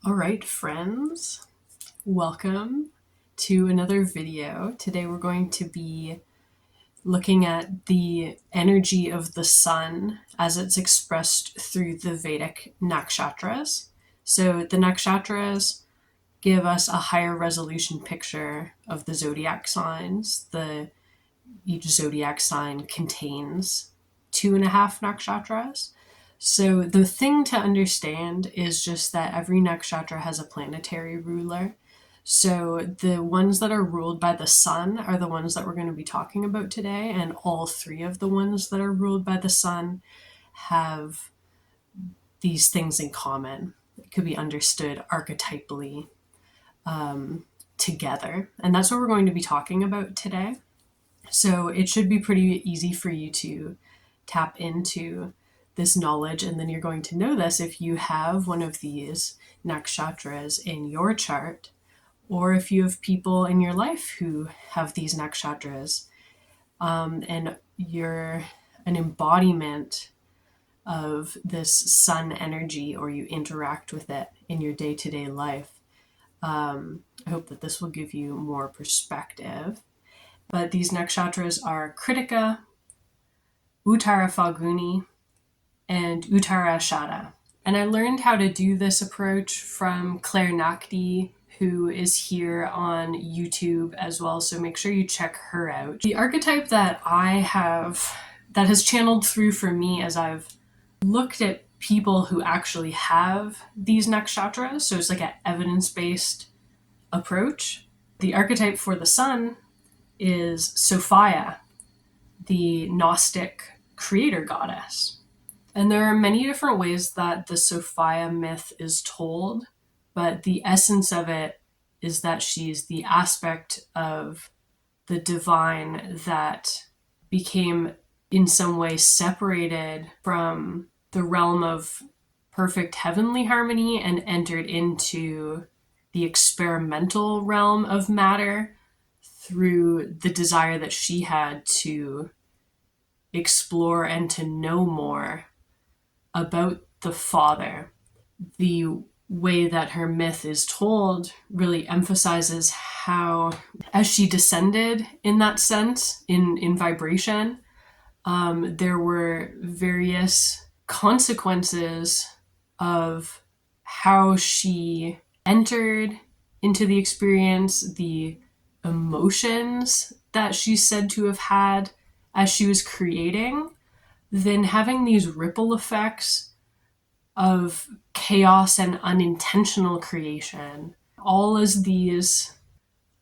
All right, friends, welcome to another video. Today we're going to be looking at the energy of the sun as it's expressed through the Vedic nakshatras. So the nakshatras give us a higher resolution picture of the zodiac signs. Each zodiac sign contains 2.5 nakshatras. So the thing to understand is just that every nakshatra has a planetary ruler. So the ones that are ruled by the sun are the ones that we're going to be talking about today, and all three of the ones that are ruled by the sun have these things in common. It could be understood archetypally together, and that's what we're going to be talking about today. So it should be pretty easy for you to tap into this knowledge, and then you're going to know this if you have one of these nakshatras in your chart, or if you have people in your life who have these nakshatras, and you're an embodiment of this sun energy, or you interact with it in your day-to-day life. I hope that this will give you more perspective. But these nakshatras are Krittika, Uttara Phalguni, and Uttarashadha. And I learned how to do this approach from Claire Nakdi, who is here on YouTube as well, so make sure you check her out. The archetype that I have, that has channeled through for me as I've looked at people who actually have these nakshatras, so it's like an evidence-based approach. The archetype for the sun is Sophia, the Gnostic creator goddess. And there are many different ways that the Sophia myth is told, but the essence of it is that she's the aspect of the divine that became in some way separated from the realm of perfect heavenly harmony and entered into the experimental realm of matter through the desire that she had to explore and to know more about the Father. The way that her myth is told really emphasizes how, as she descended in that sense, in vibration, there were various consequences of how she entered into the experience, the emotions that she's said to have had as she was creating, then having these ripple effects of chaos and unintentional creation, all as these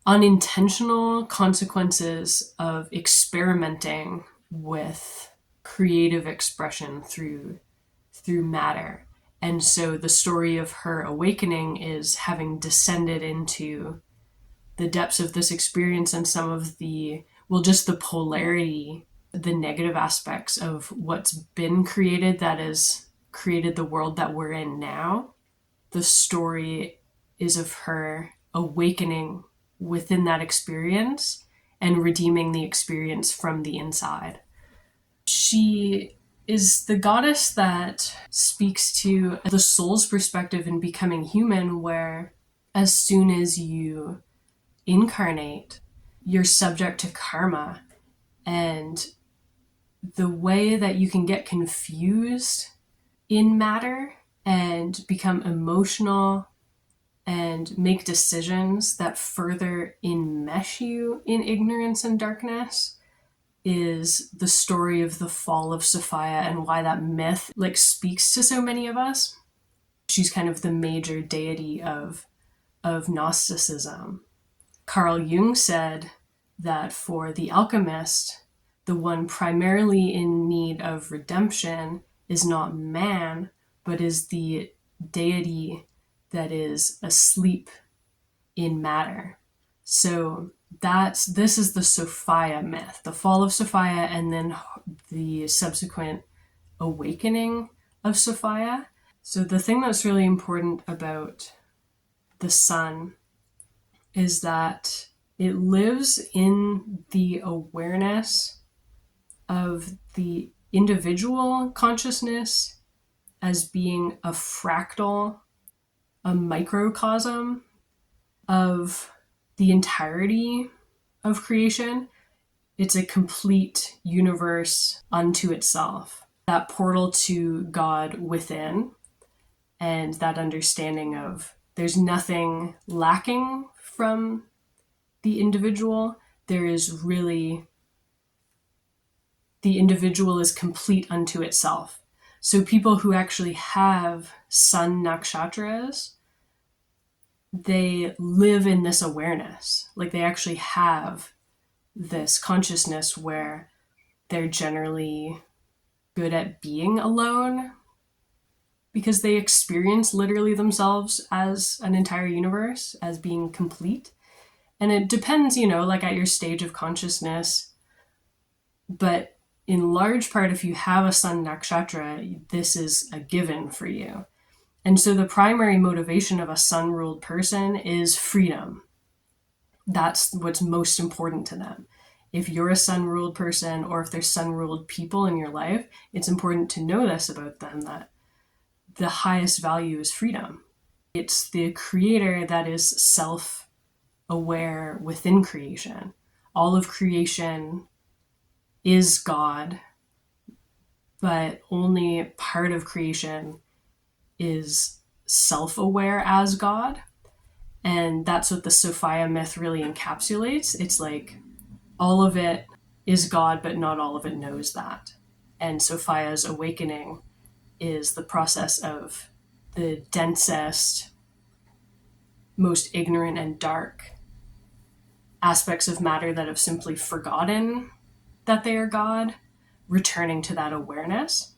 unintentional consequences of experimenting with creative expression through matter. And so the story of her awakening is having descended into the depths of this experience and some of the, just the polarity, the negative aspects of what's been created that has created the world that we're in now. The story is of her awakening within that experience and redeeming the experience from the inside. She is the goddess that speaks to the soul's perspective in becoming human, where as soon as you incarnate, you're subject to karma. And the way that you can get confused in matter and become emotional and make decisions that further enmesh you in ignorance and darkness is the story of the fall of Sophia and why that myth speaks to so many of us. She's kind of the major deity of Gnosticism. Carl Jung said that for the alchemist, the one primarily in need of redemption is not man, but is the deity that is asleep in matter. So this is the Sophia myth, the fall of Sophia, and then the subsequent awakening of Sophia. So the thing that's really important about the sun is that it lives in the awareness of the individual consciousness as being a fractal a microcosm of the entirety of creation. It's a complete universe unto itself. That portal to God within, and that understanding of there's nothing lacking from the individual. There is really, the individual is complete unto itself. So people who actually have sun nakshatras, they live in this awareness. Like they actually have this consciousness where they're generally good at being alone because they experience literally themselves as an entire universe, as being complete. And it depends, like at your stage of consciousness. But in large part, if you have a sun nakshatra, this is a given for you. And so the primary motivation of a sun ruled person is freedom. That's what's most important to them. If you're a sun ruled person, or if there's sun ruled people in your life, it's important to know this about them, that the highest value is freedom. It's the creator that is self aware within creation. All of creation is God, but only part of creation is self aware as God. And that's what the Sophia myth really encapsulates. It's like all of it is God, but not all of it knows that. And Sophia's awakening is the process of the densest, most ignorant and dark aspects of matter that have simply forgotten that they are God, returning to that awareness.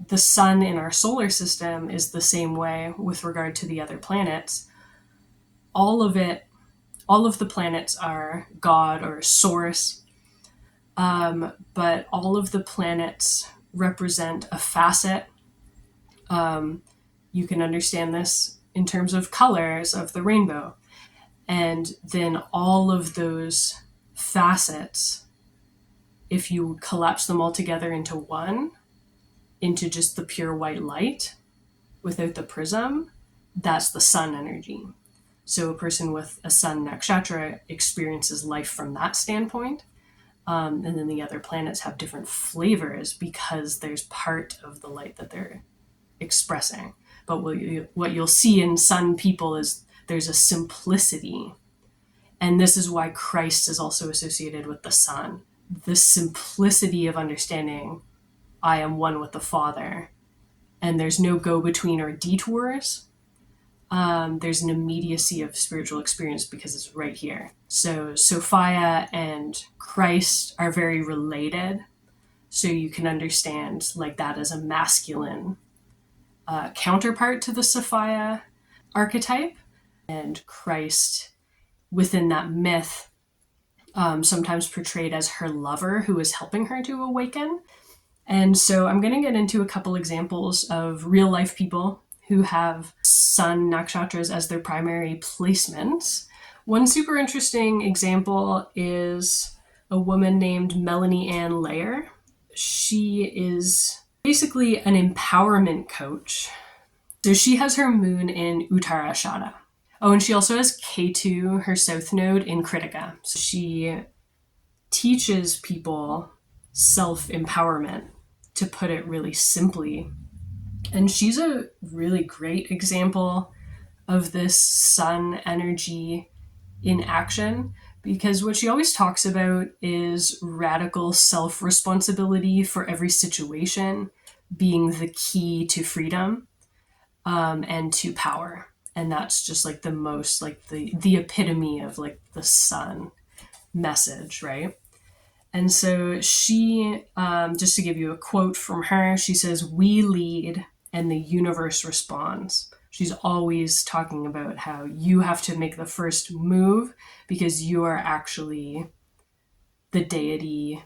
The sun in our solar system is the same way with regard to the other planets. All of the planets are God or source, but all of the planets represent a facet. You can understand this in terms of colors of the rainbow. And then all of those facets, if you collapse them all together into one, into just the pure white light without the prism, that's the sun energy. So a person with a sun nakshatra experiences life from that standpoint. And then the other planets have different flavors because there's part of the light that they're expressing. But what you'll see in sun people is there's a simplicity. And this is why Christ is also associated with the sun. The simplicity of understanding I am one with the Father. And there's no go-between or detours. There's an immediacy of spiritual experience because it's right here. So Sophia and Christ are very related. So you can understand like that as a masculine counterpart to the Sophia archetype. And Christ within that myth, sometimes portrayed as her lover who is helping her to awaken. And so I'm going to get into a couple examples of real life people who have sun nakshatras as their primary placements. One super interesting example is a woman named Melanie Ann Layer. She is basically an empowerment coach. So she has her moon in Uttarashadha. Oh, and she also has K2, her south node, in Krittika. So she teaches people self-empowerment, to put it really simply. And she's a really great example of this sun energy in action, because what she always talks about is radical self-responsibility for every situation being the key to freedom and to power. And that's just like the most, like the epitome of like the sun message, right? And so she, just to give you a quote from her, she says, "We lead and the universe responds." She's always talking about how you have to make the first move because you are actually the deity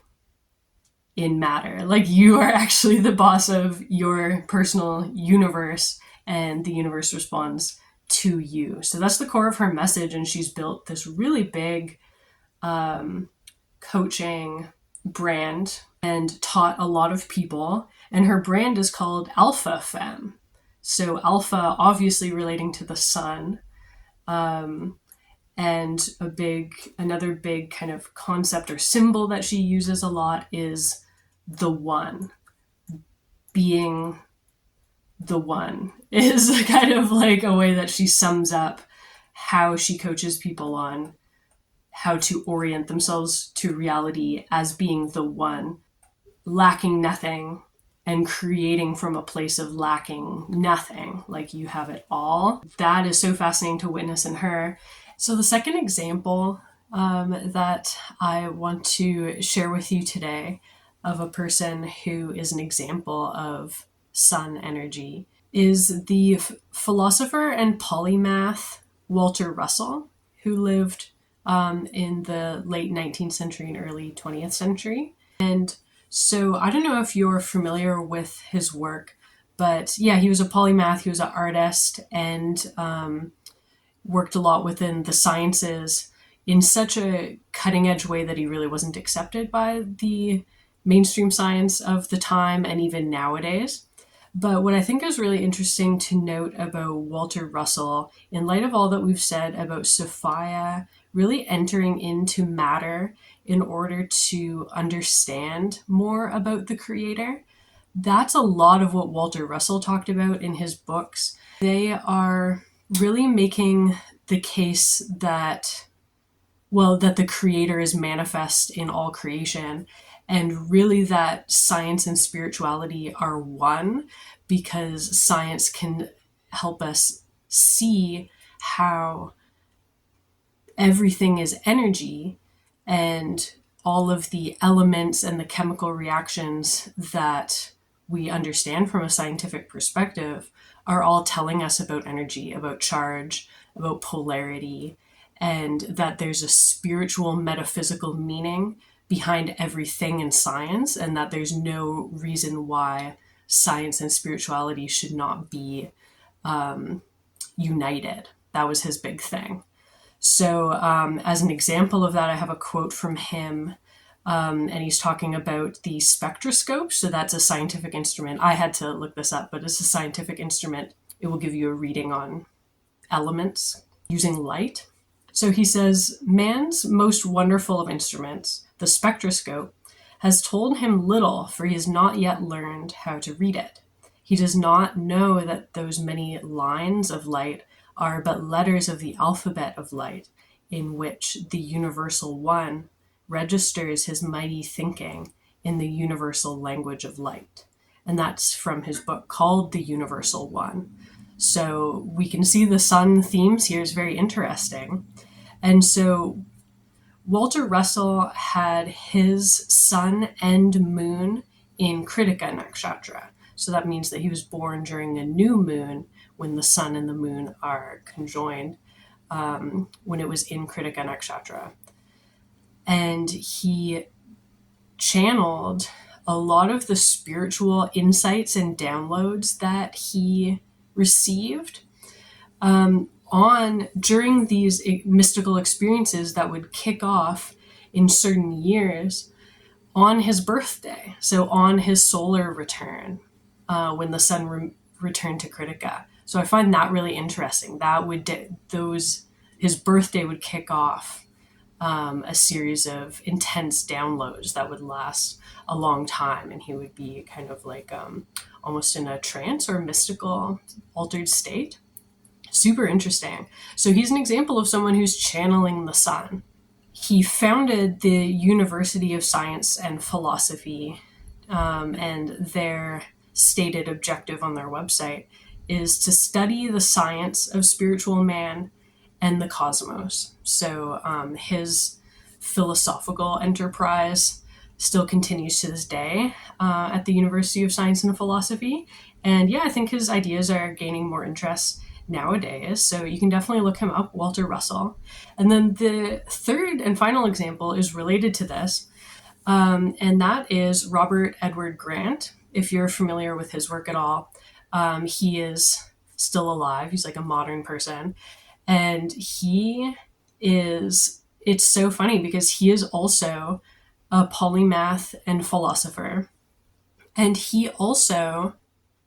in matter. Like you are actually the boss of your personal universe and the universe responds to you. So that's the core of her message. And she's built this really big coaching brand and taught a lot of people. And her brand is called Alpha Femme. So alpha, obviously relating to the sun, and another big kind of concept or symbol that she uses a lot is the one. Being the one is kind of like a way that she sums up how she coaches people on how to orient themselves to reality as being the one, lacking nothing and creating from a place of lacking nothing, like you have it all. That is so fascinating to witness in her. So the second example that I want to share with you today of a person who is an example of sun energy is the philosopher and polymath Walter Russell, who lived in the late 19th century and early 20th century. And so I don't know if you're familiar with his work, but yeah, he was a polymath, he was an artist, and worked a lot within the sciences in such a cutting edge way that he really wasn't accepted by the mainstream science of the time and even nowadays. But what I think is really interesting to note about Walter Russell, in light of all that we've said about Sophia really entering into matter in order to understand more about the creator, that's a lot of what Walter Russell talked about in his books. They are really making the case that, well, that the creator is manifest in all creation, and really that science and spirituality are one, because science can help us see how everything is energy, and all of the elements and the chemical reactions that we understand from a scientific perspective are all telling us about energy, about charge, about polarity, and that there's a spiritual, metaphysical meaning behind everything in science, and that there's no reason why science and spirituality should not be united. That was his big thing. So, as an example of that, I have a quote from him, and he's talking about the spectroscope. So, that's a scientific instrument. I had to look this up, but it's a scientific instrument. It will give you a reading on elements using light. So, he says, man's most wonderful of instruments, the spectroscope, has told him little, for he has not yet learned how to read it. He does not know that those many lines of light are but letters of the alphabet of light, in which the universal one registers his mighty thinking in the universal language of light. And that's from his book called The Universal One. So we can see the sun themes here is very interesting. And so Walter Russell had his sun and moon in Krittika nakshatra. So that means that he was born during a new moon when the sun and the moon are conjoined, when it was in Krittika nakshatra. And he channeled a lot of the spiritual insights and downloads that he received during these mystical experiences that would kick off in certain years on his birthday. So on his solar return, when the sun returned to Krittika. So I find that really interesting. That would his birthday would kick off a series of intense downloads that would last a long time, and he would be kind of like almost in a trance or mystical altered state. Super interesting. So he's an example of someone who's channeling the sun. He founded the University of Science and Philosophy, and their stated objective on their website is to study the science of spiritual man and the cosmos. So his philosophical enterprise still continues to this day at the University of Science and Philosophy. And yeah, I think his ideas are gaining more interest nowadays. So you can definitely look him up, Walter Russell. And then the third and final example is related to this, and that is Robert Edward Grant. If you're familiar with his work at all, he is still alive. He's like a modern person. And it's so funny because he is also a polymath and philosopher. And he also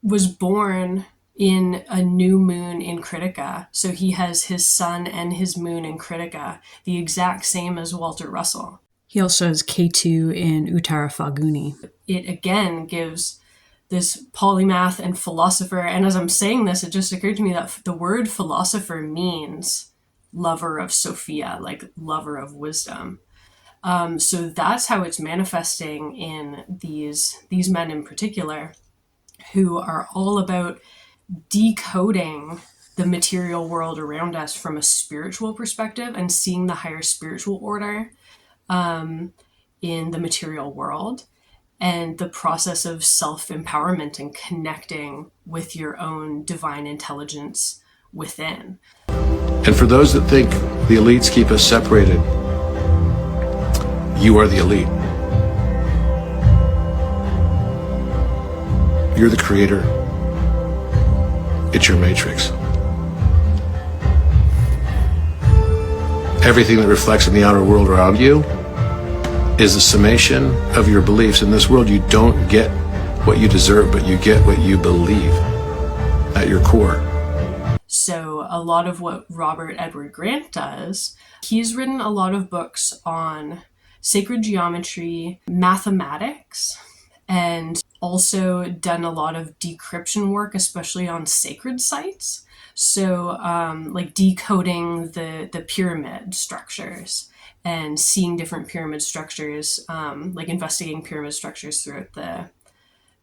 was born in a new moon in Krittika. So he has his sun and his moon in Krittika, the exact same as Walter Russell. He also has K2 in Uttara Phalguni. It again gives this polymath and philosopher, and as I'm saying this, it just occurred to me that the word philosopher means lover of Sophia, like lover of wisdom. So that's how it's manifesting in these men in particular, who are all about decoding the material world around us from a spiritual perspective and seeing the higher spiritual order in the material world, and the process of self-empowerment and connecting with your own divine intelligence within. And for those that think the elites keep us separated, you are the elite. You're the creator. It's your matrix. Everything that reflects in the outer world around you is a summation of your beliefs. In this world, you don't get what you deserve, but you get what you believe at your core. So a lot of what Robert Edward Grant does, he's written a lot of books on sacred geometry, mathematics, and also done a lot of decryption work, especially on sacred sites. So like decoding the pyramid structures and seeing different pyramid structures, like investigating pyramid structures throughout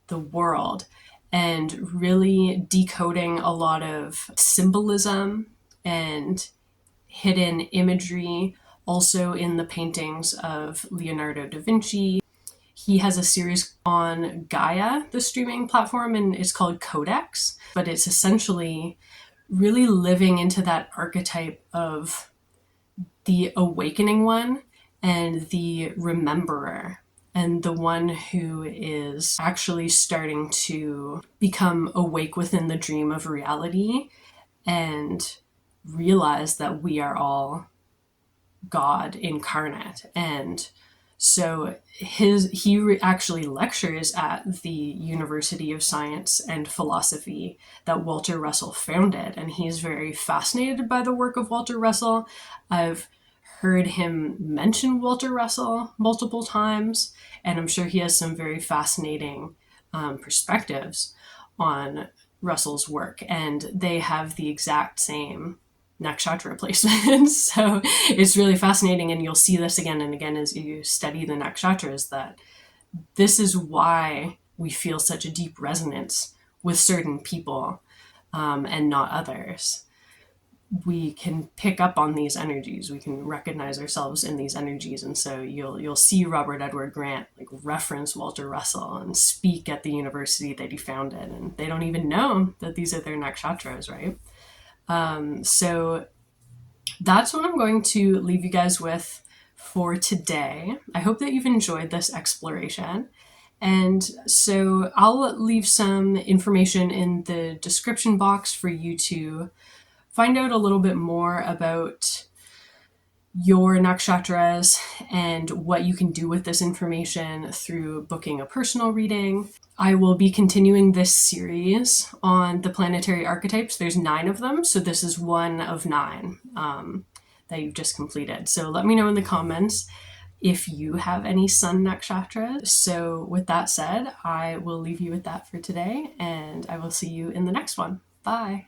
the world, and really decoding a lot of symbolism and hidden imagery, also in the paintings of Leonardo da Vinci. He has a series on Gaia, the streaming platform, and it's called Codex, but it's essentially really living into that archetype of the awakening one and the rememberer, and the one who is actually starting to become awake within the dream of reality and realize that we are all God incarnate. And so he actually lectures at the University of Science and Philosophy that Walter Russell founded, and he's very fascinated by the work of Walter Russell. I've heard him mention Walter Russell multiple times, and I'm sure he has some very fascinating perspectives on Russell's work, and they have the exact same nakshatra placements. So it's really fascinating, and you'll see this again and again as you study the nakshatras, that this is why we feel such a deep resonance with certain people and not others. We can pick up on these energies. We can recognize ourselves in these energies, and so you'll see Robert Edward Grant like reference Walter Russell and speak at the university that he founded, and they don't even know that these are their nakshatras, right? So that's what I'm going to leave you guys with for today. I hope that you've enjoyed this exploration. And so I'll leave some information in the description box for you to find out a little bit more about your nakshatras and what you can do with this information through booking a personal reading. I will be continuing this series on the planetary archetypes. There's 9 of them, so this is one of 9 that you've just completed. So let me know in the comments if you have any sun nakshatras. So with that said, I will leave you with that for today, and I will see you in the next one. Bye.